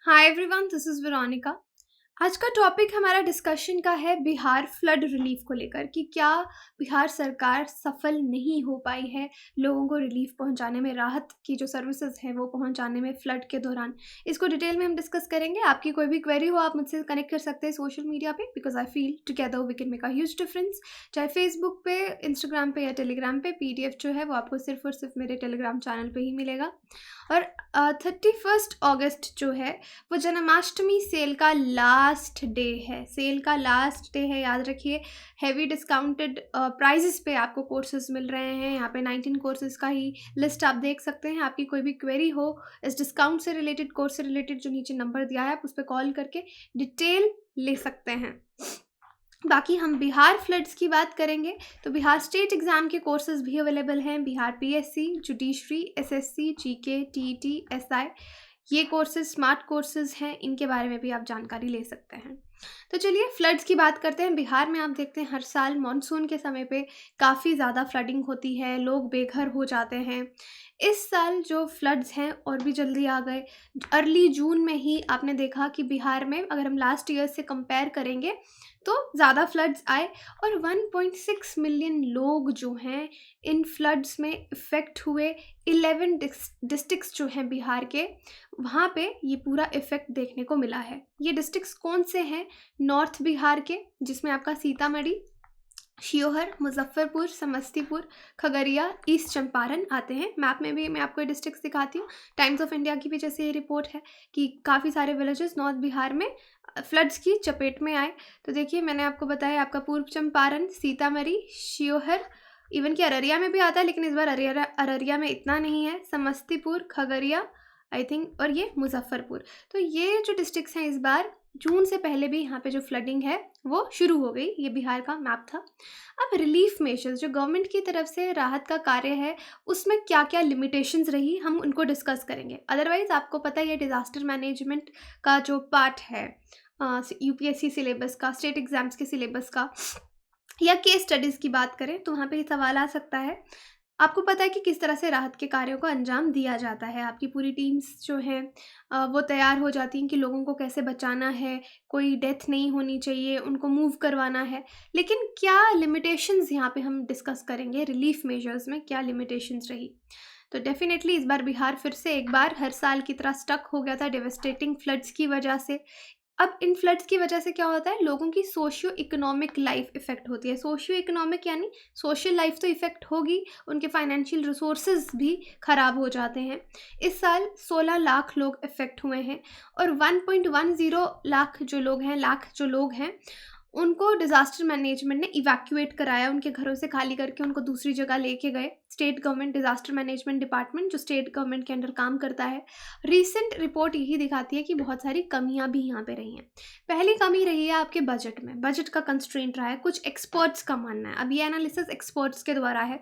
Hi everyone, this is Veronica. आज का topic हमारा डिस्कशन का है बिहार फ्लड रिलीफ को लेकर कि क्या बिहार सरकार सफल नहीं हो पाई है लोगों को रिलीफ पहुंचाने में, राहत की जो सर्विसेज हैं वो पहुंचाने में फ्लड के दौरान। इसको डिटेल में हम डिस्कस करेंगे। आपकी कोई भी क्वेरी हो आप मुझसे कनेक्ट कर सकते हैं सोशल मीडिया पे, because I feel together we can make a huge difference. चाहे फेसबुक पे, इंस्टाग्राम पे या टेलीग्राम पे। पीडीएफ जो है वो आपको सिर्फ और सिर्फ मेरे टेलीग्राम चैनल पे ही मिलेगा। और 31 अगस्त जो है वो जन्माष्टमी सेल का लास्ट डे है। सेल का लास्ट डे है, याद रखिए। हेवी डिस्काउंटेड प्राइजेस पे आपको कोर्सेज मिल रहे हैं। यहाँ पे 19 कोर्सेज का ही लिस्ट आप देख सकते हैं। आपकी कोई भी क्वेरी हो इस डिस्काउंट से रिलेटेड, कोर्स से रिलेटेड, जो नीचे नंबर दिया है आप उस पर कॉल करके डिटेल ले सकते हैं। बाकी हम बिहार फ्लड्स की बात करेंगे तो बिहार स्टेट एग्ज़ाम के कोर्सेज भी अवेलेबल हैं। Bihar PSC, judiciary, SSC, GK, TET, SI, ये कोर्सेज स्मार्ट कोर्सेज हैं। इनके बारे में भी आप जानकारी ले सकते हैं। तो चलिए फ्लड्स की बात करते हैं। बिहार में आप देखते हैं हर साल मानसून के समय पे काफ़ी ज़्यादा फ्लडिंग होती है, लोग बेघर हो जाते हैं। इस साल जो फ्लड्स हैं और भी जल्दी आ गए। अर्ली जून में ही आपने देखा कि बिहार में, अगर हम लास्ट ईयर से कंपेयर करेंगे तो ज़्यादा फ्लड्स आए और 1.6 मिलियन लोग जो हैं इन फ्लड्स में इफ़ेक्ट हुए। 11 डिस्ट्रिक्ट्स जो हैं बिहार के, वहाँ पे ये पूरा इफ़ेक्ट देखने को मिला है। ये डिस्ट्रिक्ट्स कौन से हैं? नॉर्थ बिहार के, जिसमें आपका सीतामढ़ी, शिवहर, मुजफ्फरपुर, समस्तीपुर, खगड़िया, ईस्ट चंपारण आते हैं। मैप में भी मैं आपको ये डिस्ट्रिक्ट्स दिखाती हूँ। टाइम्स ऑफ इंडिया की भी जैसे ये रिपोर्ट है कि काफ़ी सारे विलेजेस नॉर्थ बिहार में फ्लड्स की चपेट में आए। तो देखिए, मैंने आपको बताया आपका पूर्व चंपारण, सीतामढ़ी, शिवहर, इवन कि अररिया में भी आता है, लेकिन इस बार अररिया में इतना नहीं है। समस्तीपुर, खगड़िया आई थिंक, और ये मुजफ्फरपुर। तो ये जो डिस्ट्रिक्ट्स हैं, इस बार जून से पहले भी यहाँ पे जो फ्लडिंग है वो शुरू हो गई। ये बिहार का मैप था। अब रिलीफ मेजर्स जो गवर्नमेंट की तरफ से राहत का कार्य है, उसमें क्या क्या लिमिटेशंस रही, हम उनको डिस्कस करेंगे। अदरवाइज आपको पता ही है डिज़ास्टर मैनेजमेंट का जो पार्ट है यूपीएससी सिलेबस का, स्टेट एग्जाम्स के सिलेबस का, या केस स्टडीज़ की बात करें तो वहाँ पे ये सवाल आ सकता है। आपको पता है कि किस तरह से राहत के कार्यों को अंजाम दिया जाता है। आपकी पूरी टीम्स जो हैं वो तैयार हो जाती हैं कि लोगों को कैसे बचाना है, कोई डेथ नहीं होनी चाहिए, उनको मूव करवाना है। लेकिन क्या लिमिटेशंस यहाँ पे हम डिस्कस करेंगे, रिलीफ मेजर्स में क्या लिमिटेशंस रही। तो डेफिनेटली इस बार बिहार फिर से एक बार हर साल की तरह स्टक हो गया था डेवेस्टेटिंग फ्लड्स की वजह से। अब इन फ्लड्स की वजह से क्या होता है, लोगों की सोशियो इकोनॉमिक लाइफ इफ़ेक्ट होती है। सोशियो इकोनॉमिक यानी सोशल लाइफ तो इफ़ेक्ट होगी, उनके फाइनेंशियल रिसोर्सेज भी ख़राब हो जाते हैं। इस साल 16 लाख लोग इफ़ेक्ट हुए हैं और 1.10 लाख जो लोग हैं उनको डिज़ास्टर मैनेजमेंट ने इवैक्यूएट कराया, उनके घरों से खाली करके उनको दूसरी जगह लेके गए। State government disaster management department, जो स्टेट गवर्नमेंट के अंडर काम करता है। रीसेंट रिपोर्ट यही दिखाती है कि बहुत सारी कमियां भी यहाँ पे रही हैं। पहली कमी रही है आपके बजट में, बजट का कंस्ट्रेंट रहा है। कुछ एक्सपर्ट्स का मानना है, अब ये एनालिसिस एक्सपर्ट्स के द्वारा है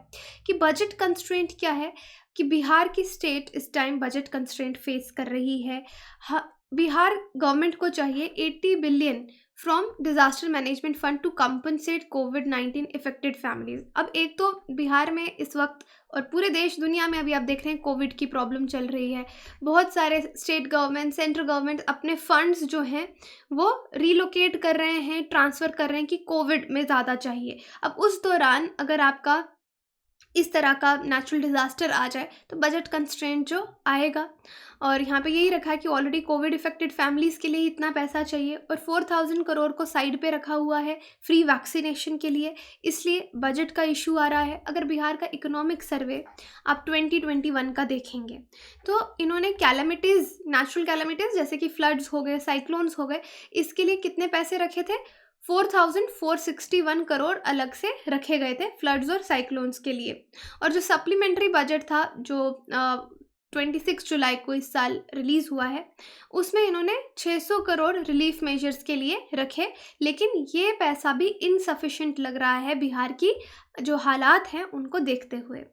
कि बजट कंस्ट्रेंट क्या है, कि बिहार की स्टेट इस टाइम बजट कंस्ट्रेंट फेस कर रही है। बिहार गवर्नमेंट को चाहिए 80 billion from disaster management fund to compensate कोविड-19 इफेक्टेड फैमिलीज। अब एक तो बिहार में इस वक्त और पूरे देश दुनिया में अभी आप देख रहे हैं कोविड की प्रॉब्लम चल रही है। बहुत सारे स्टेट गवर्नमेंट, सेंट्रल गवर्नमेंट अपने फंड्स जो हैं वो रीलोकेट कर रहे हैं, ट्रांसफ़र कर रहे हैं कि कोविड में ज़्यादा चाहिए। अब उस दौरान अगर आपका इस तरह का नेचुरल डिज़ास्टर आ जाए तो बजट कंस्ट्रेंट जो आएगा। और यहाँ पे यही रखा है कि ऑलरेडी कोविड इफेक्टेड फैमिलीज़ के लिए इतना पैसा चाहिए और 4000 करोड़ को साइड पे रखा हुआ है फ्री वैक्सीनेशन के लिए, इसलिए बजट का इशू आ रहा है। अगर बिहार का इकोनॉमिक सर्वे आप 2021 का देखेंगे तो इन्होंने कैलेमिटीज़, नेचुरल कैलेमिटीज़ जैसे कि फ्लड्स हो गए, साइक्लोन्स हो गए, इसके लिए कितने पैसे रखे थे? 4461 करोड़ अलग से रखे गए थे फ्लड्स और साइक्लोन्स के लिए। और जो सप्लीमेंट्री बजट था जो 26 जुलाई को इस साल रिलीज़ हुआ है, उसमें इन्होंने 600 करोड़ रिलीफ मेजर्स के लिए रखे। लेकिन ये पैसा भी इनसफिशिएंट लग रहा है बिहार की जो हालात हैं उनको देखते हुए।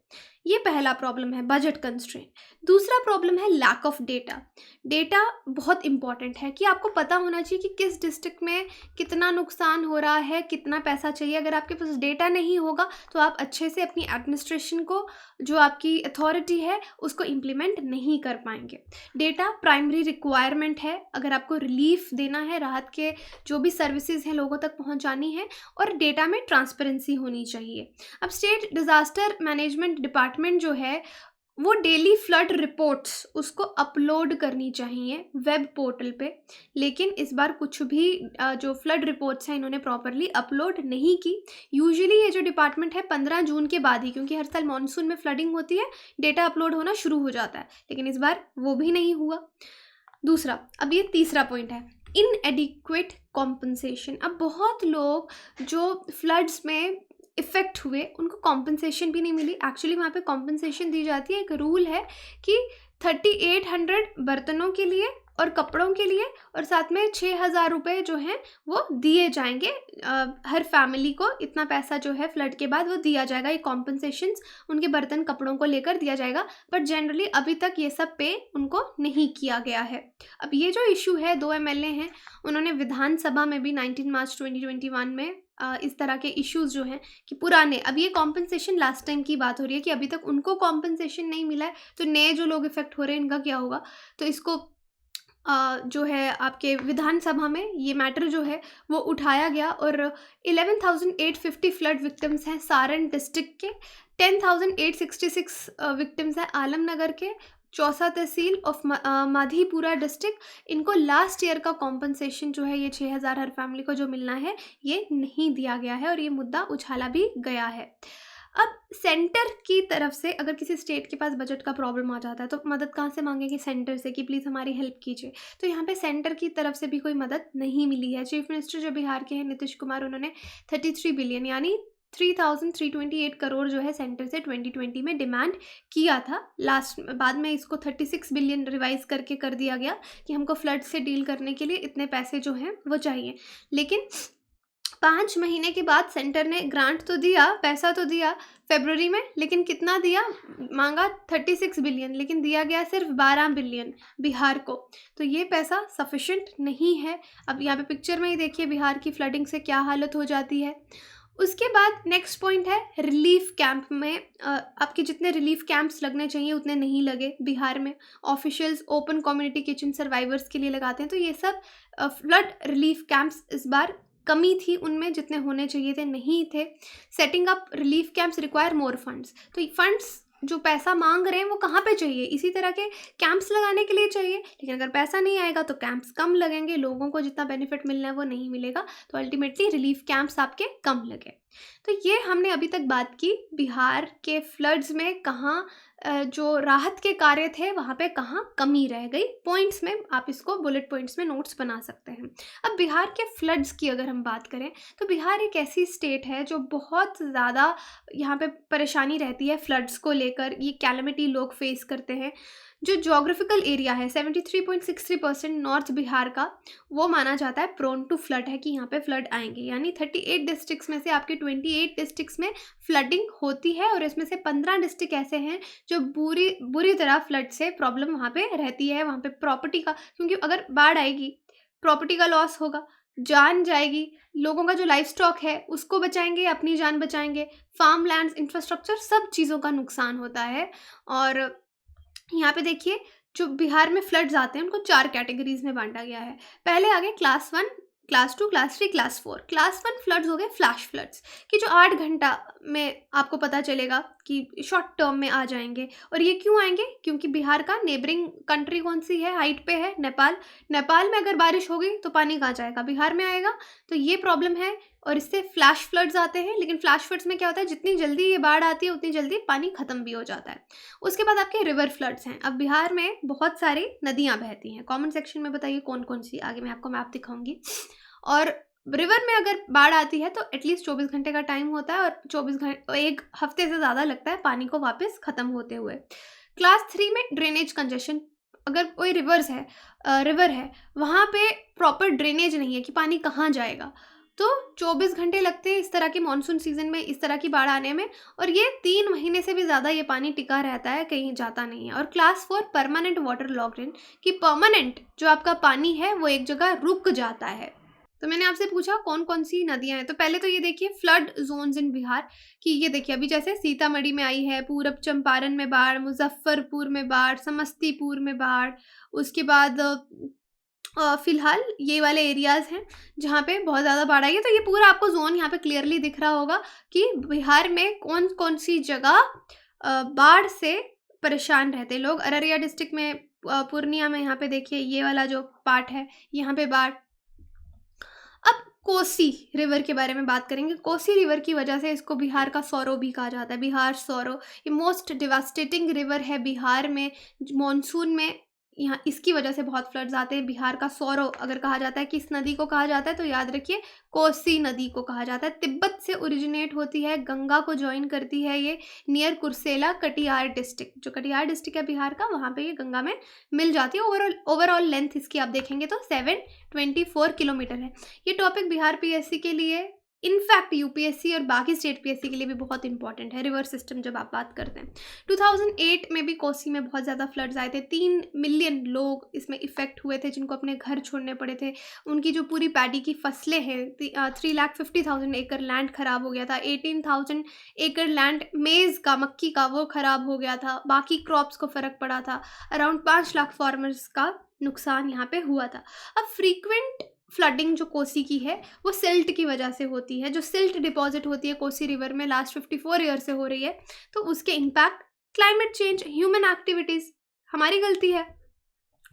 ये पहला प्रॉब्लम है, बजट कंस्ट्रेंट। दूसरा प्रॉब्लम है लैक ऑफ डेटा। डेटा बहुत इंपॉर्टेंट है कि आपको पता होना चाहिए कि किस डिस्ट्रिक्ट में कितना नुकसान हो रहा है, कितना पैसा चाहिए। अगर आपके पास डेटा नहीं होगा तो आप अच्छे से अपनी एडमिनिस्ट्रेशन को, जो आपकी अथॉरिटी है, उसको इम्प्लीमेंट नहीं कर पाएंगे। डेटा प्राइमरी रिक्वायरमेंट है अगर आपको रिलीफ देना है, राहत के जो भी सर्विसेज हैं लोगों तक पहुंचानी है, और डेटा में ट्रांसपेरेंसी होनी चाहिए। अब स्टेट डिज़ास्टर मैनेजमेंट डिपार्टमेंट जो है वो डेली फ्लड रिपोर्ट्स उसको अपलोड करनी चाहिए वेब पोर्टल पे, लेकिन इस बार कुछ भी जो फ्लड रिपोर्ट्स हैं इन्होंने प्रॉपरली अपलोड नहीं की। यूजुअली ये जो डिपार्टमेंट है 15 जून के बाद ही, क्योंकि हर साल मानसून में फ्लडिंग होती है, डेटा अपलोड होना शुरू हो जाता है, लेकिन इस बार वो भी नहीं हुआ। दूसरा, अब ये तीसरा पॉइंट है, इनएडिक्वेट कॉम्पनसेशन। अब बहुत लोग जो फ्लड्स में इफ़ेक्ट हुए उनको कॉम्पनसेशन भी नहीं मिली। एक्चुअली वहाँ पे कॉम्पनसेशन दी जाती है, एक रूल है कि 3800 बर्तनों के लिए और कपड़ों के लिए, और साथ में 6000 रुपये जो हैं वो दिए जाएंगे। हर फैमिली को इतना पैसा जो है फ्लड के बाद वो दिया जाएगा। ये कॉम्पनसेशंस उनके बर्तन कपड़ों को लेकर दिया जाएगा, बट जनरली अभी तक ये सब पे उनको नहीं किया गया है। अब ये जो इशू है, 2 एमएलए हैं, उन्होंने विधानसभा में भी 19 मार्च 2021 में इस तरह के इश्यूज जो हैं कि पुराने, अब ये कॉम्पनसेशन लास्ट टाइम की बात हो रही है कि अभी तक उनको कॉम्पनसेशन नहीं मिला है, तो नए जो लोग इफेक्ट हो रहे हैं इनका क्या होगा। तो इसको जो है आपके विधानसभा में ये मैटर जो है वो उठाया गया, और 11,850 फ्लड विक्टिम्स हैं सारण डिस्ट्रिक्ट के, 10,866 विक्टिम्स हैं आलमनगर के, चौसा तहसील ऑफ माधीपुरा डिस्ट्रिक्ट। इनको लास्ट ईयर का कॉम्पनसेशन जो है ये 6000 हर फैमिली को जो मिलना है ये नहीं दिया गया है, और ये मुद्दा उछाला भी गया है। अब सेंटर की तरफ से अगर किसी स्टेट के पास बजट का प्रॉब्लम आ जाता है तो मदद कहाँ से मांगेंगे? सेंटर से कि प्लीज़ हमारी हेल्प कीजिए। तो यहाँ पे सेंटर की तरफ से भी कोई मदद नहीं मिली है। चीफ मिनिस्टर जो बिहार के हैं नीतीश कुमार, उन्होंने 33 बिलियन यानी 3,328 करोड़ जो है सेंटर से 2020 में डिमांड किया था। लास्ट बाद में इसको 36 बिलियन रिवाइज करके कर दिया गया कि हमको फ्लड से डील करने के लिए इतने पैसे जो हैं वो चाहिए। लेकिन 5 महीने के बाद सेंटर ने ग्रांट तो दिया, पैसा तो दिया फरवरी में, लेकिन कितना दिया? मांगा 36 बिलियन, लेकिन दिया गया सिर्फ 12 बिलियन बिहार को। तो ये पैसा सफिशिएंट नहीं है। अब यहाँ पे पिक्चर में ही देखिए बिहार की फ्लडिंग से क्या हालत हो जाती है। उसके बाद नेक्स्ट पॉइंट है रिलीफ कैंप में आपके जितने रिलीफ कैंप्स लगने चाहिए उतने नहीं लगे बिहार में। Officials open community kitchen survivors के लिए लगाते हैं, तो ये सब फ्लड रिलीफ कैंप्स इस बार कमी थी उनमें, जितने होने चाहिए थे नहीं थे। Setting up relief camps require more funds. तो फंड्स जो पैसा मांग रहे हैं वो कहाँ पे चाहिए? इसी तरह के कैंप्स लगाने के लिए चाहिए, लेकिन अगर पैसा नहीं आएगा तो कैंप्स कम लगेंगे, लोगों को जितना बेनिफिट मिलना है वो नहीं मिलेगा, तो अल्टीमेटली रिलीफ कैंप्स आपके कम लगे। तो ये हमने अभी तक बात की बिहार के फ्लड्स में कहाँ जो राहत के कार्य थे वहाँ पे कहाँ कमी रह गई। पॉइंट्स में आप इसको बुलेट पॉइंट्स में नोट्स बना सकते हैं। अब बिहार के फ्लड्स की अगर हम बात करें तो बिहार एक ऐसी स्टेट है जो बहुत ज़्यादा यहाँ पे परेशानी रहती है फ्लड्स को लेकर, ये कैलेमिटी लोग फेस करते हैं। जो जोग्राफिकल एरिया है 73.63% नॉर्थ बिहार का, वो माना जाता है प्रोन टू फ्लड है कि यहाँ पे फ्लड आएंगे। यानी 38 डिस्ट्रिक्ट्स में से आपके 28 डिस्ट्रिक्ट्स में फ्लडिंग होती है, और इसमें से 15 डिस्ट्रिक्ट ऐसे हैं जो बुरी तरह फ्लड से प्रॉब्लम वहाँ पे रहती है। वहाँ पे प्रॉपर्टी का, क्योंकि अगर बाढ़ आएगी प्रॉपर्टी का लॉस होगा, जान जाएगी, लोगों का जो लाइफ स्टॉक है उसको बचाएंगे, अपनी जान बचाएंगे, फार्म लैंड्स, इंफ्रास्ट्रक्चर, सब चीज़ों का नुकसान होता है। और यहाँ पे देखिए जो बिहार में फ्लड्स आते हैं उनको 4 कैटेगरीज में बांटा गया है। पहले आगे class 1, class 2, class 3, class 4। Class 1 floods हो गए फ्लैश फ्लड्स, कि जो 8 घंटा में आपको पता चलेगा कि शॉर्ट टर्म में आ जाएंगे। और ये क्यों आएंगे? क्योंकि बिहार का नेबरिंग कंट्री कौन सी है, हाइट पे है? नेपाल। नेपाल में अगर बारिश हो गई तो पानी कहाँ जाएगा? बिहार में आएगा। तो ये प्रॉब्लम है, और इससे फ्लैश फ्लड्स आते हैं। लेकिन फ्लैश फ्लड्स में क्या होता है, जितनी जल्दी ये बाढ़ आती है उतनी जल्दी पानी खत्म भी हो जाता है। उसके बाद आपके रिवर फ्लड्स हैं। अब बिहार में बहुत सारी नदियाँ बहती हैं। कमेंट सेक्शन में बताइए कौन कौन सी, आगे मैं आपको मैप दिखाऊंगी। और रिवर में अगर बाढ़ आती है तो एटलीस्ट 24 घंटे का टाइम होता है, और 24 घंटे, 1 हफ्ते से ज़्यादा लगता है पानी को वापस ख़त्म होते हुए। क्लास 3 में ड्रेनेज कंजेशन, अगर कोई रिवर है वहाँ पे प्रॉपर ड्रेनेज नहीं है कि पानी कहाँ जाएगा, तो 24 घंटे लगते हैं इस तरह के मानसून सीज़न में इस तरह की बाढ़ आने में, और ये 3 महीने से भी ज़्यादा ये पानी टिका रहता है, कहीं जाता नहीं है। और class 4 permanent water logged in, कि परमानेंट जो आपका पानी है वो एक जगह रुक जाता है। तो मैंने आपसे पूछा कौन कौन सी नदियां हैं, तो पहले तो ये देखिए फ्लड जोन्स इन बिहार, कि ये देखिए अभी जैसे सीतामढ़ी में आई है, पूरब चंपारण में बाढ़, मुजफ्फरपुर में बाढ़, समस्तीपुर में बाढ़। उसके बाद फिलहाल ये वाले एरियाज़ हैं जहाँ पे बहुत ज़्यादा बाढ़ आई है। तो ये पूरा आपको जोन यहाँ पे क्लियरली दिख रहा होगा कि बिहार में कौन कौन सी जगह बाढ़ से परेशान रहते हैं लोग। अररिया डिस्ट्रिक्ट में, पूर्णिया में, यहाँ पे देखिए ये वाला जो पार्ट है यहाँ पे बाढ़। अब कोसी रिवर के बारे में बात करेंगे। कोसी रिवर की वजह से इसको बिहार का सौरो भी कहा जाता है, बिहार सौरो। ये मोस्ट डिवास्टेटिंग रिवर है बिहार में मॉनसून में, यहाँ इसकी वजह से बहुत फ्लड्स आते हैं। बिहार का सौरो अगर कहा जाता है किस नदी को कहा जाता है, तो याद रखिए कोसी नदी को कहा जाता है। तिब्बत से ओरिजिनेट होती है, गंगा को ज्वाइन करती है ये नियर कुर्सेला, कटिहार डिस्ट्रिक्ट, जो कटिहार डिस्ट्रिक्ट है बिहार का, वहाँ पे ये गंगा में मिल जाती है। ओवरऑल लेंथ इसकी आप देखेंगे तो 724 किलोमीटर है। ये टॉपिक बिहार पीएससी के लिए, इनफैक्ट यूपीएससी और बाकी स्टेट पीएससी के लिए भी बहुत इंपॉर्टेंट है, रिवर सिस्टम जब आप बात करते हैं। 2008 में भी कोसी में बहुत ज़्यादा फ्लड्स आए थे, 3 मिलियन लोग इसमें इफ़ेक्ट हुए थे जिनको अपने घर छोड़ने पड़े थे। उनकी जो पूरी पैडी की फसलें हैं, 3,50,000 एकड़ लैंड ख़राब हो गया था। 18,000 एकड़ लैंड मेज़ का, मक्की का, वो ख़राब हो गया था। बाकी क्रॉप्स को फ़र्क पड़ा था। अराउंड 5 लाख फार्मर्स का नुकसान यहाँ पे हुआ था। अब फ्रीक्वेंट फ्लडिंग जो कोसी की है वो सिल्ट की वजह से होती है। जो सिल्ट डिपॉजिट होती है कोसी रिवर में लास्ट 54 ईयर से हो रही है, तो उसके impact climate change, human activities, हमारी गलती है।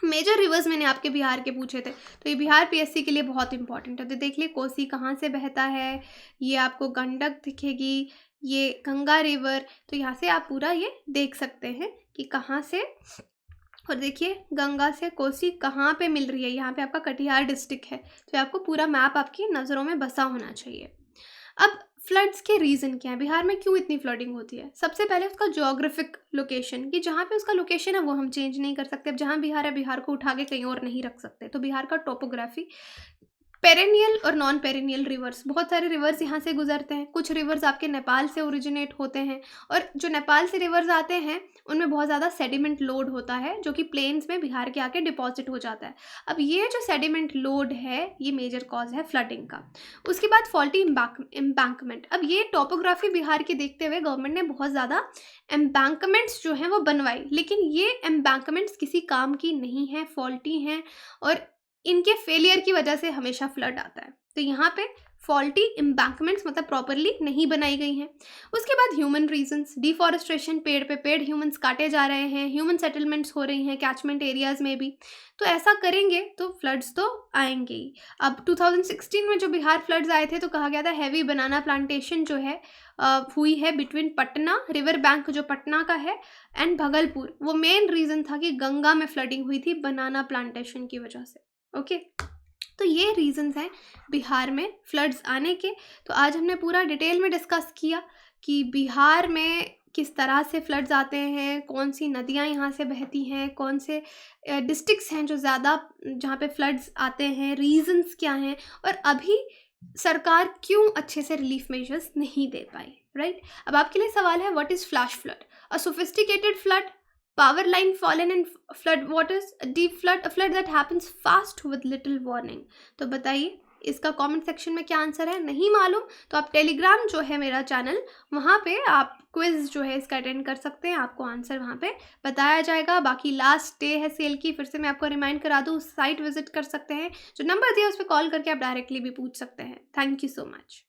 मेजर रिवर्स मैंने आपके बिहार के पूछे थे, तो ये बिहार पीएससी के लिए बहुत इंपॉर्टेंट है। तो देख लिए कोसी कहाँ से बहता है, ये आपको गंडक दिखेगी, ये गंगा रिवर, तो यहाँ से आप पूरा ये देख सकते हैं कि कहाँ से। और देखिए गंगा से कोसी कहाँ पे मिल रही है, यहाँ पे आपका कटिहार डिस्ट्रिक्ट है। तो आपको पूरा मैप आपकी नज़रों में बसा होना चाहिए। अब फ्लड्स के रीज़न क्या है, बिहार में क्यों इतनी फ्लडिंग होती है। सबसे पहले उसका ज्योग्राफिक लोकेशन, कि जहाँ पे उसका लोकेशन है वो हम चेंज नहीं कर सकते। अब जहाँ बिहार है, बिहार को उठा के कहीं और नहीं रख सकते। तो बिहार का टोपोग्राफी, पेरेनियल और नॉन पेरेनियल रिवर्स, बहुत सारे रिवर्स यहाँ से गुजरते हैं। कुछ रिवर्स आपके नेपाल से ओरिजिनेट होते हैं, और जो नेपाल से रिवर्स आते हैं उनमें बहुत ज़्यादा सेडिमेंट लोड होता है जो कि प्लेन्स में बिहार के आके डिपॉजिट हो जाता है। अब ये जो सेडिमेंट लोड है ये मेजर कॉज है फ्लडिंग का। उसके बाद फॉल्टी एम्बैंकमेंट। अब ये टोपोग्राफी बिहार की देखते हुए गवर्नमेंट ने बहुत ज़्यादा एम्बैंकमेंट्स जो हैं वो बनवाई, लेकिन ये एम्बैंकमेंट्स किसी काम की नहीं है, फॉल्टी हैं, और इनके फेलियर की वजह से हमेशा फ्लड आता है। तो यहाँ पे फॉल्टी एम्बैंकमेंट्स मतलब प्रॉपरली नहीं बनाई गई हैं। उसके बाद ह्यूमन रीजंस, डिफॉरेस्टेशन, पेड़ पे पेड़ ह्यूमंस काटे जा रहे हैं, ह्यूमन सेटलमेंट्स हो रही हैं कैचमेंट एरियाज़ में भी। तो ऐसा करेंगे तो फ्लड्स तो आएंगे ही। अब 2016 में जो बिहार फ्लड्स आए थे तो कहा गया था हैवी बनाना प्लांटेशन जो है हुई है बिटवीन पटना, रिवर बैंक जो पटना का है, एंड भगलपुर। वो मेन रीज़न था कि गंगा में फ्लडिंग हुई थी बनाना प्लांटेशन की वजह से। ओके, तो ये रीजंस हैं बिहार में फ्लड्स आने के। तो आज हमने पूरा डिटेल में डिस्कस किया कि बिहार में किस तरह से फ्लड्स आते हैं, कौन सी नदियाँ यहाँ से बहती हैं, कौन से डिस्ट्रिक्ट्स हैं जो ज़्यादा जहाँ पे फ्लड्स आते हैं, रीजंस क्या हैं, और अभी सरकार क्यों अच्छे से रिलीफ मेजर्स नहीं दे पाई। राइट, अब आपके लिए सवाल है, what is flash flood? A sophisticated flood, power line fallen in flood waters, a deep flood, a flood that happens fast with little warning। तो बताइए इसका कमेंट सेक्शन में क्या आंसर है। नहीं मालूम तो आप टेलीग्राम जो है मेरा चैनल, वहाँ पे आप क्विज जो है इसका अटेंड कर सकते हैं, आपको आंसर वहाँ पे बताया जाएगा। बाकी लास्ट डे है सेल की, फिर से मैं आपको रिमाइंड करा दूँ, साइट विजिट कर सकते हैं, जो नंबर दिया उस पर कॉल करके आप डायरेक्टली भी पूछ सकते हैं। Thank you so much.